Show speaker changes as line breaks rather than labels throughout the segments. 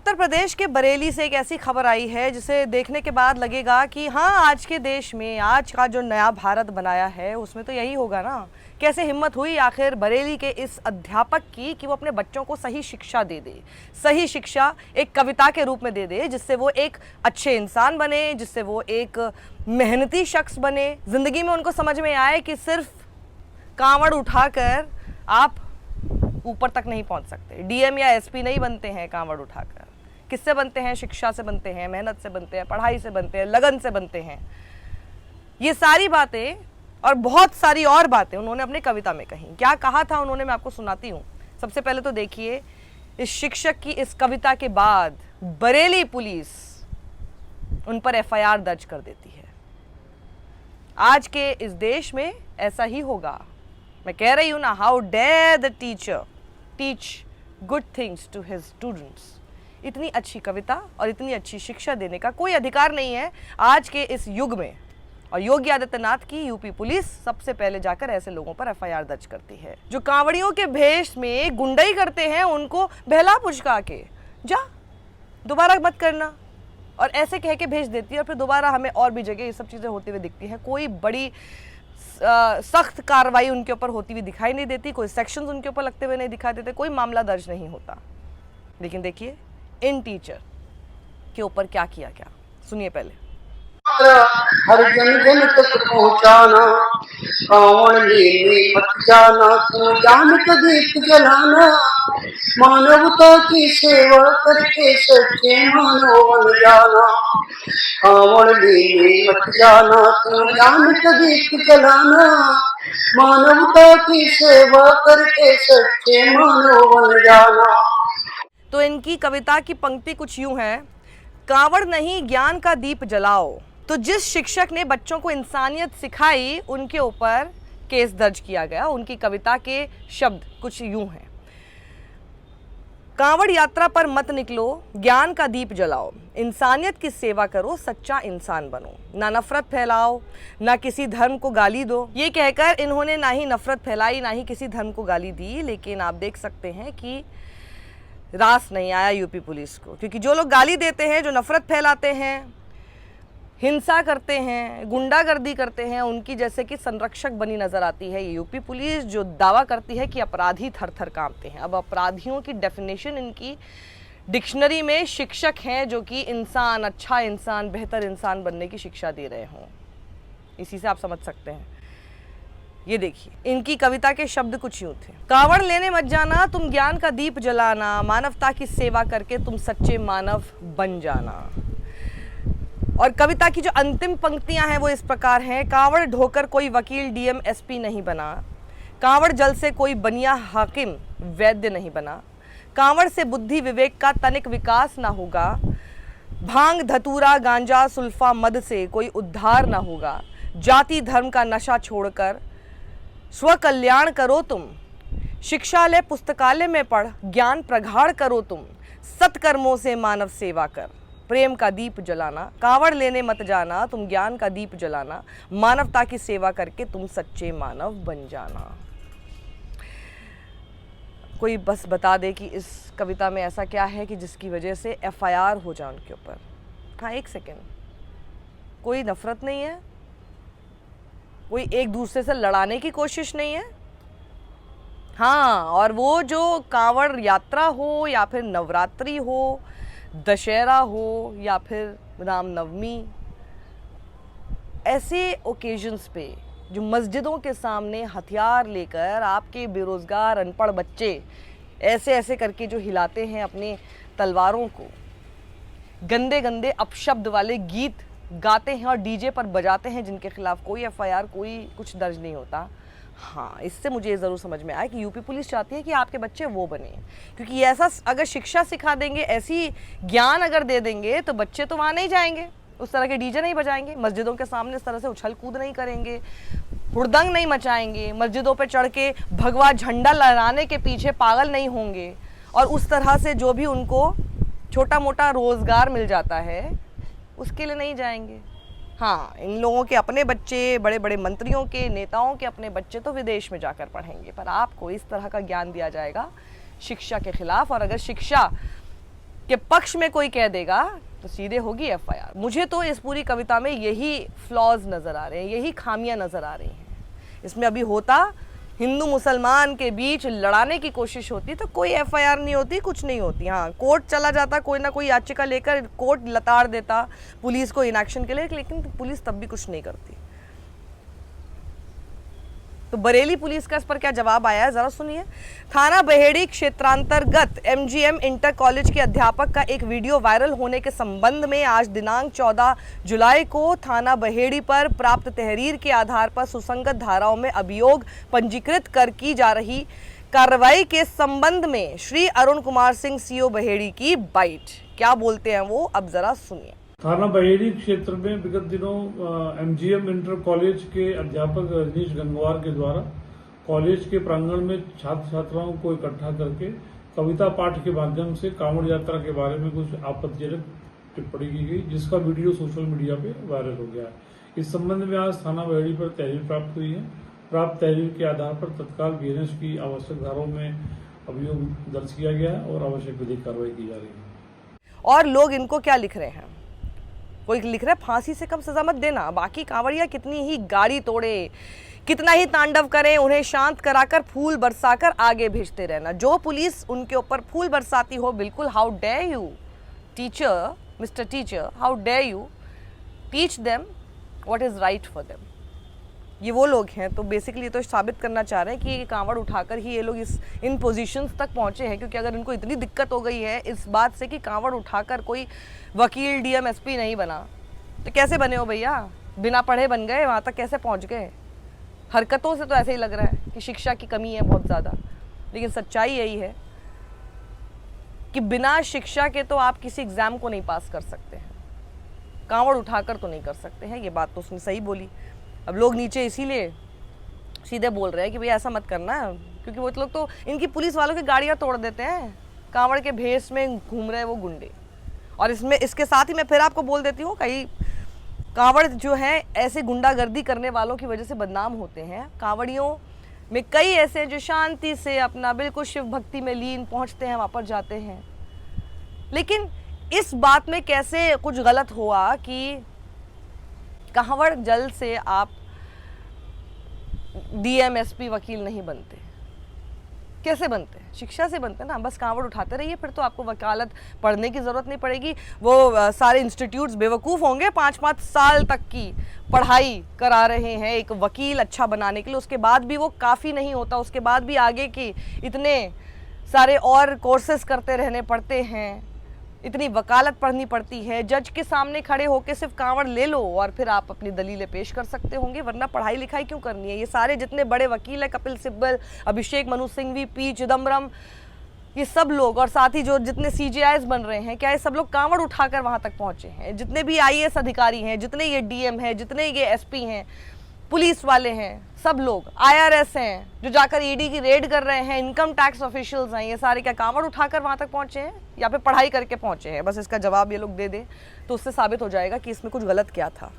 उत्तर प्रदेश के बरेली से एक ऐसी खबर आई है जिसे देखने के बाद लगेगा कि हाँ, आज के देश में आज का जो नया भारत बनाया है उसमें तो यही होगा ना। कैसे हिम्मत हुई आखिर बरेली के इस अध्यापक की कि वो अपने बच्चों को सही शिक्षा दे दे, सही शिक्षा एक कविता के रूप में दे दे, जिससे वो एक अच्छे इंसान बने, जिससे वो एक मेहनती शख्स बने। ज़िंदगी में उनको समझ में आए कि सिर्फ कांवड़ उठाकर आप ऊपर तक नहीं पहुंच सकते, डीएम या एसपी नहीं बनते हैं कांवड़ उठाकर। किससे बनते हैं? शिक्षा से बनते हैं, मेहनत से बनते हैं, पढ़ाई से बनते हैं, लगन से बनते हैं। ये सारी बातें और बहुत सारी और बातें उन्होंने अपनी कविता में कही। क्या कहा था उन्होंने, मैं आपको सुनाती हूँ। सबसे पहले तो देखिए, इस शिक्षक की इस कविता के बाद बरेली पुलिस उन पर एफआईआर दर्ज कर देती है। आज के इस देश में ऐसा ही होगा। मैं कह रही हूँ ना, how dare the teacher teach good things to his students. इतनी अच्छी कविता और इतनी अच्छी शिक्षा देने का कोई अधिकार नहीं है आज के इस युग में। और योगी आदित्यनाथ की यूपी पुलिस सबसे पहले जाकर ऐसे लोगों पर एफआईआर दर्ज करती है जो कांवड़ियों के भेष में गुंडाई करते हैं। उनको बहला पुचका के जा, दोबारा मत करना, और ऐसे कह के भेज देती है। और फिर दोबारा हमें और भी जगह ये सब चीज़ें होती हुई दिखती हैं। कोई बड़ी सख्त कार्रवाई उनके ऊपर होती हुई दिखाई नहीं देती, कोई सेक्शंस उनके ऊपर लगते हुए नहीं दिखाई देते, कोई मामला दर्ज नहीं होता। लेकिन देखिए इन टीचर के ऊपर क्या किया गया, सुनिए पहले।
हर जन जन तक पहुँचाना, कांवड़ लेने मत जाना, तू जान का दीप जलाना, मानवता की सेवा करके सच्चे मानव बन जाना। कांवड़ लेने मत जाना, तू जान का दीप जलाना, मानवता की सेवा करके सच्चे मानव बन जाना।
तो इनकी कविता की पंक्ति कुछ यूं है, कांवड़ नहीं ज्ञान का दीप जलाओ। तो जिस शिक्षक ने बच्चों को इंसानियत सिखाई उनके ऊपर केस दर्ज किया गया। उनकी कविता के शब्द कुछ यूं हैं, कांवड़ यात्रा पर मत निकलो, ज्ञान का दीप जलाओ, इंसानियत की सेवा करो, सच्चा इंसान बनो, ना नफरत फैलाओ, ना किसी धर्म को गाली दो। ये कहकर इन्होंने ना ही नफरत फैलाई, ना ही किसी धर्म को गाली दी। लेकिन आप देख सकते हैं कि रास नहीं आया यूपी पुलिस को, क्योंकि जो लोग गाली देते हैं, जो नफरत फैलाते हैं, हिंसा करते हैं, गुंडागर्दी करते हैं, उनकी जैसे कि संरक्षक बनी नजर आती है ये यूपी पुलिस, जो दावा करती है कि अपराधी थर थर कांपते हैं। अब अपराधियों की डेफिनेशन इनकी डिक्शनरी में शिक्षक हैं जो कि इंसान, अच्छा इंसान, बेहतर इंसान बनने की शिक्षा दे रहे हों। इसी से आप समझ सकते हैं। ये देखिए, इनकी कविता के शब्द कुछ यूं थे, कांवड़ लेने मत जाना, तुम ज्ञान का दीप जलाना, मानवता की सेवा करके तुम सच्चे मानव बन जाना। और कविता की जो अंतिम पंक्तियां हैं वो इस प्रकार हैं, कांवड़ ढोकर कोई वकील डीएम एसपी नहीं बना, कांवड़ जल से कोई बनिया हाकिम वैद्य नहीं बना, कांवड़ से बुद्धि विवेक का तनिक विकास ना होगा, भांग धतूरा गांजा सुल्फा मद से कोई उद्धार ना होगा, जाति धर्म का नशा छोड़कर स्वकल्याण करो तुम, शिक्षालय पुस्तकालय में पढ़ ज्ञान प्रगाढ़ करो तुम, सत्कर्मों से मानव सेवा कर, प्रेम का दीप जलाना, कांवड़ लेने मत जाना, तुम ज्ञान का दीप जलाना, मानवता की सेवा करके तुम सच्चे मानव बन जाना। कोई बस बता दे कि इस कविता में ऐसा क्या है कि जिसकी वजह से एफआईआर हो जाए उनके ऊपर। हाँ, एक सेकेंड, कोई नफरत नहीं है, कोई एक दूसरे से लड़ाने की कोशिश नहीं है। हाँ, और वो जो कांवड़ यात्रा हो या फिर नवरात्रि हो, दशहरा हो या फिर रामनवमी, ऐसे ओकेजन्स पे जो मस्जिदों के सामने हथियार लेकर आपके बेरोज़गार अनपढ़ बच्चे ऐसे ऐसे करके जो हिलाते हैं अपने तलवारों को, गंदे गंदे अपशब्द वाले गीत गाते हैं और डीजे पर बजाते हैं, जिनके खिलाफ कोई एफआईआर, कोई कुछ दर्ज नहीं होता। हाँ, इससे मुझे ये ज़रूर समझ में आया कि यूपी पुलिस चाहती है कि आपके बच्चे वो बने, क्योंकि ऐसा अगर शिक्षा सिखा देंगे, ऐसी ज्ञान अगर दे देंगे, तो बच्चे तो वहाँ नहीं जाएंगे, उस तरह के डीजे नहीं बजाएंगे, मस्जिदों के सामने इस तरह से उछल कूद नहीं करेंगे, हुड़दंग नहीं मचाएंगे, मस्जिदों पे चढ़ के भगवा झंडा लहराने के पीछे पागल नहीं होंगे, और उस तरह से जो भी उनको छोटा मोटा रोज़गार मिल जाता है उसके लिए नहीं जाएंगे। हाँ, इन लोगों के अपने बच्चे, बड़े बड़े मंत्रियों के, नेताओं के अपने बच्चे तो विदेश में जाकर पढ़ेंगे, पर आपको इस तरह का ज्ञान दिया जाएगा शिक्षा के खिलाफ। और अगर शिक्षा के पक्ष में कोई कह देगा तो सीधे होगी एफआईआर। मुझे तो इस पूरी कविता में यही फ्लॉज नजर आ रहे हैं, यही खामियां नजर आ रही हैं। इसमें अभी होता हिंदू मुसलमान के बीच लड़ाने की कोशिश होती तो कोई एफआईआर नहीं होती, कुछ नहीं होती। हाँ, कोर्ट चला जाता, कोई ना कोई याचिका लेकर कोर्ट लताड़ देता पुलिस को इनएक्शन के लिए, लेकिन पुलिस तब भी कुछ नहीं करती। तो बरेली पुलिस का इस पर क्या जवाब आया है जरा सुनिए। थाना बहेड़ी क्षेत्रांतर्गत एमजीएम इंटर कॉलेज के अध्यापक का एक वीडियो वायरल होने के संबंध में आज दिनांक 14 जुलाई को थाना बहेड़ी पर प्राप्त तहरीर के आधार पर सुसंगत धाराओं में अभियोग पंजीकृत कर की जा रही कार्रवाई के संबंध में श्री अरुण कुमार सिंह सीओ बहेड़ी की बाइट। क्या बोलते हैं वो, अब जरा सुनिए।
थाना बहेड़ी क्षेत्र में विगत दिनों एमजीएम इंटर कॉलेज के अध्यापक रजनीश गंगवार के द्वारा कॉलेज के प्रांगण में छात्र छात्राओं को इकट्ठा करके कविता पाठ के माध्यम से कांवड़ यात्रा के बारे में कुछ आपत्तिजनक टिप्पणी की गई, जिसका वीडियो सोशल मीडिया पे वायरल हो गया है। इस संबंध में आज थाना बहेड़ी पर तहरीर प्राप्त हुई है। प्राप्त तहरीर के आधार पर तत्काल बीएनएस की आवश्यक धाराओं में अभियोग दर्ज किया गया है और आवश्यक विधिक कार्रवाई की जा रही है।
और लोग इनको क्या लिख रहे हैं, कोई लिख रहा है फांसी से कम सजा मत देना। बाकी कांवड़िया कितनी ही गाड़ी तोड़े, कितना ही तांडव करें, उन्हें शांत कराकर फूल बरसाकर आगे भेजते रहना। जो पुलिस उनके ऊपर फूल बरसाती हो, बिल्कुल how dare you teacher, mister teacher, how dare you teach them what is right for them. ये वो लोग हैं। तो बेसिकली तो साबित करना चाह रहे हैं कि ये कांवड़ उठाकर ही ये लोग इन पोजीशंस तक पहुंचे हैं, क्योंकि अगर इनको इतनी दिक्कत हो गई है इस बात से कि कांवड़ उठाकर कोई वकील डीएम एसपी नहीं बना, तो कैसे बने हो भैया? बिना पढ़े बन गए, वहाँ तक कैसे पहुँच गए? हरकतों से तो ऐसे ही लग रहा है कि शिक्षा की कमी है बहुत ज़्यादा, लेकिन सच्चाई यही है कि बिना शिक्षा के तो आप किसी एग्ज़ाम को नहीं पास कर सकते हैं, कांवड़ उठाकर तो नहीं कर सकते हैं। ये बात तो उसने सही बोली। अब लोग नीचे इसीलिए सीधे बोल रहे हैं कि भैया ऐसा मत करना, क्योंकि वो लोग तो इनकी पुलिस वालों की गाड़ियां तोड़ देते हैं, कांवड़ के भेष में घूम रहे हैं वो गुंडे। और इसमें इसके साथ ही मैं फिर आपको बोल देती हूँ, कई कांवड़ जो हैं ऐसे गुंडागर्दी करने वालों की वजह से बदनाम होते हैं। कांवड़ियों में कई ऐसे जो शांति से अपना बिल्कुल शिव भक्ति में लीन पहुँचते हैं, वहाँ पर जाते हैं। लेकिन इस बात में कैसे कुछ गलत हुआ कि कांवड़ जल से आप डीएम एसपी वकील नहीं बनते। कैसे बनते हैं? शिक्षा से बनते हैं ना। बस कांवड़ उठाते रहिए, फिर तो आपको वकालत पढ़ने की ज़रूरत नहीं पड़ेगी। वो सारे इंस्टीट्यूट्स बेवकूफ़ होंगे 5-5 साल तक की पढ़ाई करा रहे हैं एक वकील अच्छा बनाने के लिए, उसके बाद भी वो काफ़ी नहीं होता, उसके बाद भी आगे की इतने सारे और कोर्सेज करते रहने पड़ते हैं, इतनी वकालत पढ़नी पड़ती है। जज के सामने खड़े होकर सिर्फ कांवड़ ले लो और फिर आप अपनी दलीलें पेश कर सकते होंगे, वरना पढ़ाई लिखाई क्यों करनी है? ये सारे जितने बड़े वकील हैं, कपिल सिब्बल, अभिषेक मनु सिंघवी, पी चिदम्बरम, ये सब लोग, और साथ ही जो जितने सीजेआईज बन रहे हैं, क्या ये सब लोग कांवड़ उठाकर वहाँ तक पहुँचे हैं? जितने भी आईएएस अधिकारी हैं, जितने ये डीएम हैं, जितने ये एसपी हैं, पुलिस वाले हैं, सब लोग आईआरएस हैं जो जाकर ईडी की रेड कर रहे हैं, इनकम टैक्स ऑफिशियल्स हैं, ये सारे क्या कांवड़ उठाकर वहाँ तक पहुँचे हैं या फिर पढ़ाई करके पहुँचे हैं? बस इसका जवाब ये लोग दे दें तो उससे साबित हो जाएगा कि इसमें कुछ गलत क्या था।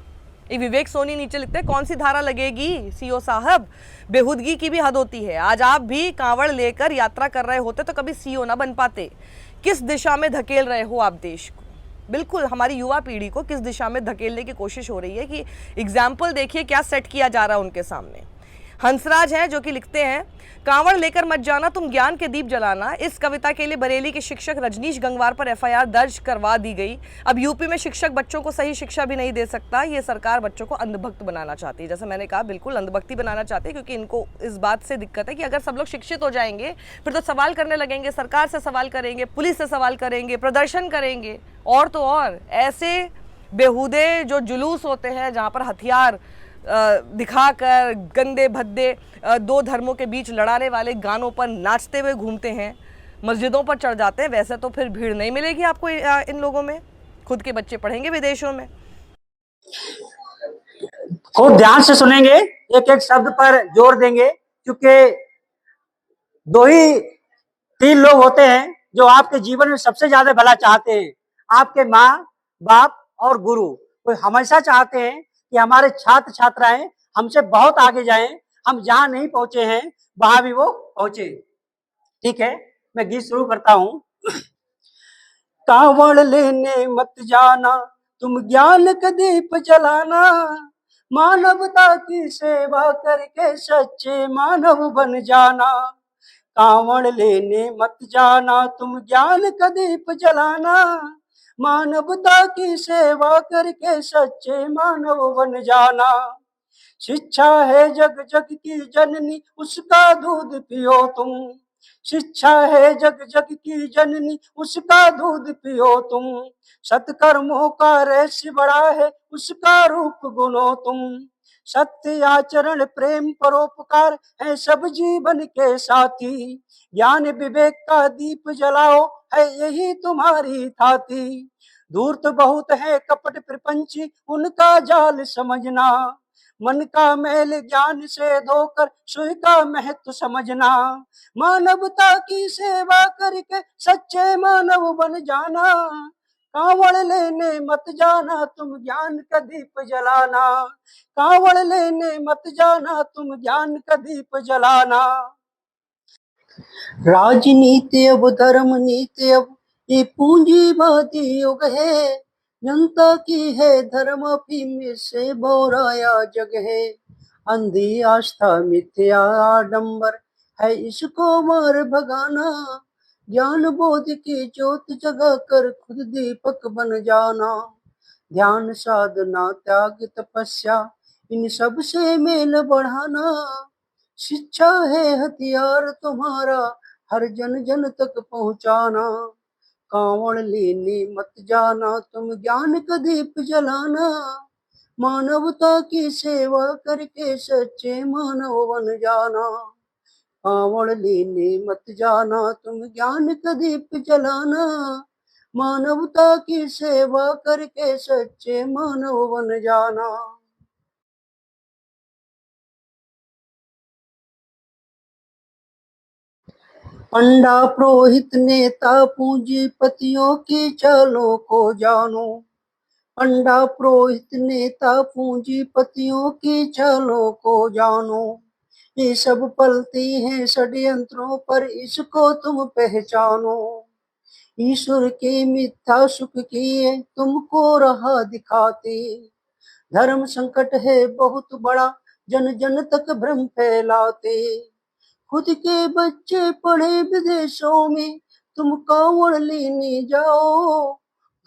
ये विवेक सोनी नीचे लिखते हैं, कौन सी धारा लगेगी सीओ साहब, बेहूदगी की भी हद होती है। आज आप भी कांवड़ लेकर यात्रा कर रहे होते तो कभी सीओ ना बन पाते। किस दिशा में धकेल रहे हो आप देश को? बिल्कुल हमारी युवा पीढ़ी को किस दिशा में धकेलने की कोशिश हो रही है कि एग्जाम्पल देखिए क्या सेट किया जा रहा है उनके सामने। हंसराज हैं जो कि लिखते हैं, कांवड़ लेकर मत जाना तुम ज्ञान के दीप जलाना। इस कविता के लिए बरेली के शिक्षक रजनीश गंगवार पर एफआईआर दर्ज करवा दी गई। अब यूपी में शिक्षक बच्चों को सही शिक्षा भी नहीं दे सकता। ये सरकार बच्चों को अंधभक्त बनाना चाहती है। जैसे मैंने कहा, बिल्कुल अंधभक्ति बनाना चाहती है, क्योंकि इनको इस बात से दिक्कत है कि अगर सब लोग शिक्षित हो जाएंगे फिर तो सवाल करने लगेंगे, सरकार से सवाल करेंगे, पुलिस से सवाल करेंगे, प्रदर्शन करेंगे, और तो और ऐसे बेहूदे जो जुलूस होते हैं जहाँ पर हथियार दिखाकर गंदे भद्दे दो धर्मों के बीच लड़ाने वाले गानों पर नाचते हुए घूमते हैं, मस्जिदों पर चढ़ जाते हैं, वैसे तो फिर भीड़ नहीं मिलेगी आपको इन लोगों में। खुद के बच्चे पढ़ेंगे विदेशों में।
खूब ध्यान से सुनेंगे, एक एक शब्द पर जोर देंगे, क्योंकि 2 ही 3 लोग होते हैं जो आपके जीवन में सबसे ज्यादा भला चाहते हैं, आपके माँ बाप और गुरु। वो हमेशा चाहते हैं कि हमारे छात्र छात्राएं हमसे बहुत आगे जाएं, हम जहां नहीं पहुंचे हैं वहां भी वो पहुंचे। ठीक है, मैं गीत शुरू करता हूं। कांवड़ लेने मत जाना, तुम ज्ञान का दीप जलाना। मानवता की सेवा करके सच्चे मानव बन जाना। कांवड़ लेने मत जाना, तुम ज्ञान का दीप जलाना। मानवता की सेवा करके सच्चे मानव बन जाना। शिक्षा है जग जग की जननी, उसका दूध पियो तुम। शिक्षा है जग जग की जननी, उसका दूध पियो तुम। सत्कर्मों का रहस्य बड़ा है, उसका रूप गुनो तुम। सत्य आचरण प्रेम परोपकार है सब जीवन के साथी। ज्ञान विवेक का दीप जलाओ, है यही तुम्हारी थाती। धूर्त बहुत है कपट प्रपंची, उनका जाल समझना। मन का मैल ज्ञान से धोकर सुई का महत्व समझना। मानवता की सेवा करके सच्चे मानव बन जाना। कांवड़ लेने मत जाना, तुम ज्ञान का दीप जलाना। कांवड़ लेने मत जाना, तुम ज्ञान का दीप जलाना। राजनीति अब धर्म नीति अब ये पूंजीवादी युग है। जनता की है धर्म अफीम से बोराया जग है। अंधी आस्था मिथ्या आडंबर है, इसको मार भगाना। ज्ञान बोध की ज्योत जगा कर खुद दीपक बन जाना। ध्यान साधना त्याग तपस्या इन सब से मेल बढ़ाना। शिक्षा है हथियार तुम्हारा, हर जन जन तक पहुंचाना। कांवड़ लेने मत जाना, तुम ज्ञान का दीप जलाना। मानवता की सेवा करके सच्चे मानव बन जाना। कांवड़ लेने मत जाना, तुम ज्ञान का दीप जलाना। मानवता की सेवा करके सच्चे मानव बन जाना। पंडा पुरोहित नेता पूंजीपतियों की चालों को जानो। पंडा पुरोहित नेता पूंजीपतियों की चालों को जानो। ये सब पलती हैं षड्यंत्रों पर, इसको तुम पहचानो। ईश्वर के मिथ्या सुख किए तुमको राह दिखाते। धर्म संकट है बहुत बड़ा, जन जन तक भ्रम फैलाते। खुद के बच्चे पढ़े विदेशों में, तुम कांवड़ लेने जाओ।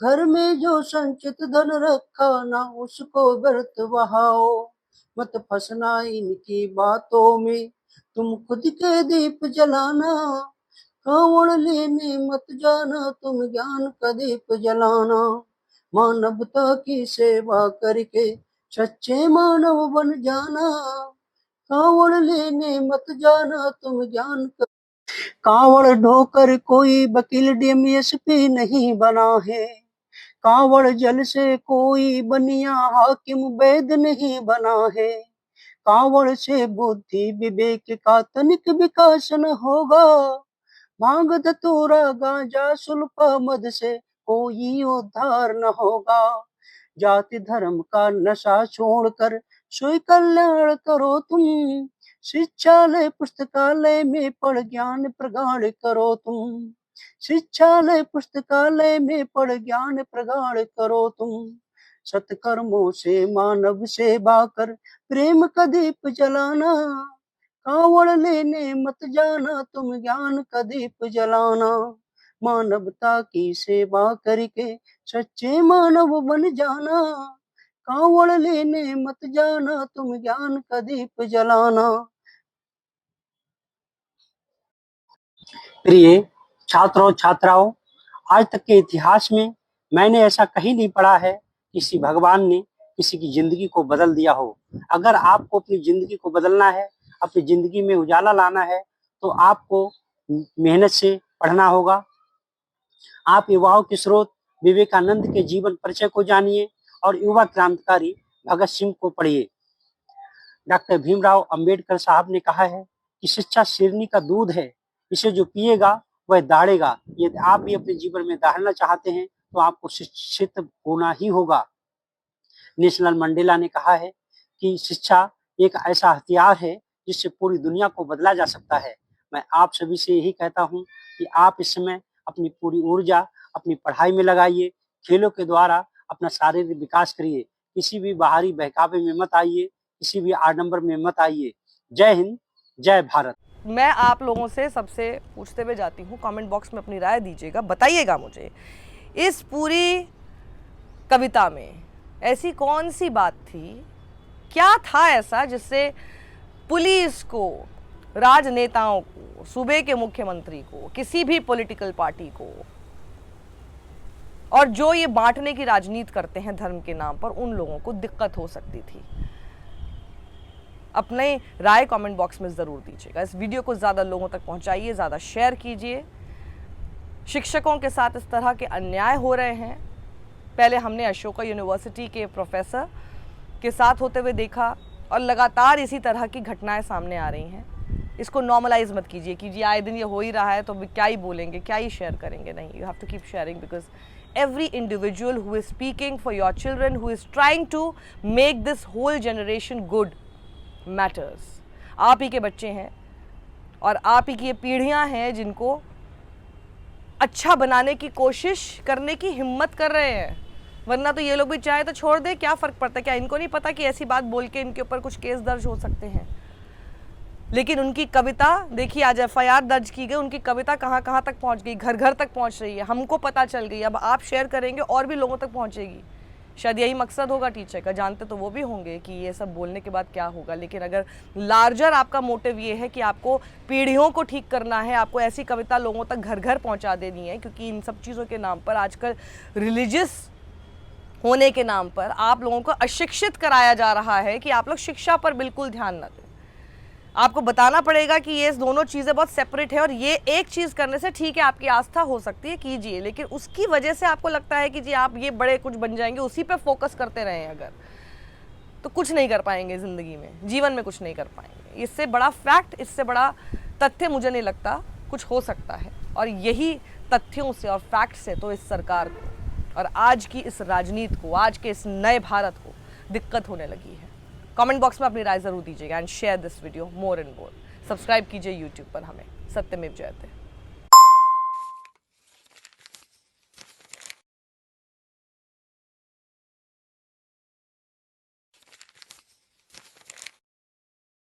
घर में जो संचित धन रखा ना, उसको व्यर्थ बहाओ। मत फंसना इनकी बातों में, तुम खुद के दीप जलाना। कांवड़ लेने मत जाना, तुम ज्ञान का दीप जलाना। मानवता की सेवा करके सच्चे मानव बन जाना। कांवड़ लेने मत जाना, तुम ज्ञान का। कांवड़ ढोकर कोई वकील डीएमएसपी नहीं बना है। कांवड़ जल से कोई बनिया हाकिम वैद नहीं बना है। कांवड़ से बुद्धि विवेक का तनिक विकास न होगा। भांग धतूरा गांजा सुल्फा मद से कोई उद्धार न होगा। जाति धर्म का नशा छोड़कर स्वयं कल्याण करो तुम। शिक्षालय पुस्तकालय में पढ़ ज्ञान प्रगाढ़ करो तुम। शिक्षालय पुस्तकालय में पढ़ ज्ञान प्रगाढ़ करो तुम। सत्कर्मों से मानव सेवा कर प्रेम का दीप जलाना। कांवड़ लेने मत जाना, तुम ज्ञान का दीप जलाना। मानवता की सेवा करके सच्चे मानव बन जाना। कांवड़ लेने मत जाना, तुम ज्ञान का दीप जलाना। प्रिय छात्रों छात्राओं, आज तक के इतिहास में मैंने ऐसा कहीं नहीं पढ़ा है किसी भगवान ने किसी की जिंदगी को बदल दिया हो। अगर आपको अपनी जिंदगी को बदलना है, अपनी जिंदगी में उजाला लाना है, तो आपको मेहनत से पढ़ना होगा। आप युवाओं के स्रोत विवेकानंद के जीवन परिचय को जानिए और युवा क्रांतिकारी भगत सिंह को पढ़िए। डॉक्टर भीमराव अंबेडकर साहब ने कहा है कि शिक्षा शेरनी का दूध है, इसे जो पिएगा वह दाढ़ेगा। यदि आप भी अपने जीवन में दाढ़ना चाहते हैं तो आपको शिक्षित होना ही होगा। नेशनल मंडेला ने कहा है कि शिक्षा एक ऐसा हथियार है जिससे पूरी दुनिया को बदला जा सकता है। मैं आप सभी से यही कहता हूं कि आप इस समय अपनी पूरी ऊर्जा अपनी पढ़ाई में लगाइए, खेलों के द्वारा अपना शारीरिक विकास करिए, किसी भी बाहरी बहकावे में मत आइए, किसी भी आडंबर में मत आइए। जय हिंद, जय भारत।
मैं आप लोगों से सबसे पूछते हुए जाती हूँ, कमेंट बॉक्स में अपनी राय दीजिएगा, बताइएगा मुझे इस पूरी कविता में ऐसी कौन सी बात थी, क्या था ऐसा जिससे पुलिस को, राजनेताओं को, सूबे के मुख्यमंत्री को, किसी भी पॉलिटिकल पार्टी को, और जो ये बांटने की राजनीति करते हैं धर्म के नाम पर, उन लोगों को दिक्कत हो सकती थी। अपने राय कमेंट बॉक्स में ज़रूर दीजिएगा। इस वीडियो को ज़्यादा लोगों तक पहुंचाइए, ज़्यादा शेयर कीजिए। शिक्षकों के साथ इस तरह के अन्याय हो रहे हैं। पहले हमने अशोका यूनिवर्सिटी के प्रोफेसर के साथ होते हुए देखा और लगातार इसी तरह की घटनाएं सामने आ रही हैं। इसको नॉर्मलाइज मत कीजिए कि जी आए दिन ये हो ही रहा है तो क्या ही बोलेंगे, क्या ही शेयर करेंगे। नहीं, you have to keep sharing because every individual who is speaking for your children, who is trying to make this whole generation good matters. आप ही के बच्चे हैं और आप ही की ये पीढ़ियां हैं जिनको अच्छा बनाने की कोशिश करने की हिम्मत कर रहे हैं। वरना तो ये लोग भी चाहे तो छोड़ दे, क्या फ़र्क पड़ता है? क्या इनको नहीं पता कि ऐसी बात बोल के इनके ऊपर कुछ केस दर्ज हो सकते हैं? लेकिन उनकी कविता देखिए, आज FIR दर्ज की गई, उनकी कविता कहाँ कहाँ तक पहुँच गई, घर घर तक पहुँच रही है, हमको पता चल गई। अब आप शेयर करेंगे और भी लोगों तक पहुँचेगी। शायद यही मकसद होगा टीचर का, जानते तो वो भी होंगे कि ये सब बोलने के बाद क्या होगा। लेकिन अगर लार्जर आपका मोटिव ये है कि आपको पीढ़ियों को ठीक करना है, आपको ऐसी कविता लोगों तक घर घर पहुँचा देनी है, क्योंकि इन सब चीज़ों के नाम पर आजकल रिलीजियस होने के नाम पर आप लोगों को अशिक्षित कराया जा रहा है कि आप लोग शिक्षा पर बिल्कुल ध्यान न दें। आपको बताना पड़ेगा कि ये दोनों चीज़ें बहुत सेपरेट है और ये एक चीज़ करने से ठीक है आपकी आस्था हो सकती है, कीजिए, लेकिन उसकी वजह से आपको लगता है कि जी आप ये बड़े कुछ बन जाएंगे, उसी पे फोकस करते रहें अगर, तो कुछ नहीं कर पाएंगे ज़िंदगी में, जीवन में कुछ नहीं कर पाएंगे। इससे बड़ा फैक्ट, इससे बड़ा तथ्य मुझे नहीं लगता कुछ हो सकता है। और यही तथ्यों से और फैक्ट से तो इस सरकार को और आज की इस राजनीति को, आज के इस नए भारत को दिक्कत होने लगी है। कमेंट बॉक्स में अपनी राय जरूर दीजिएगा and share this video more and more. Subscribe कीजिए यूट्यूब पर हमें। सत्यमेव जयते।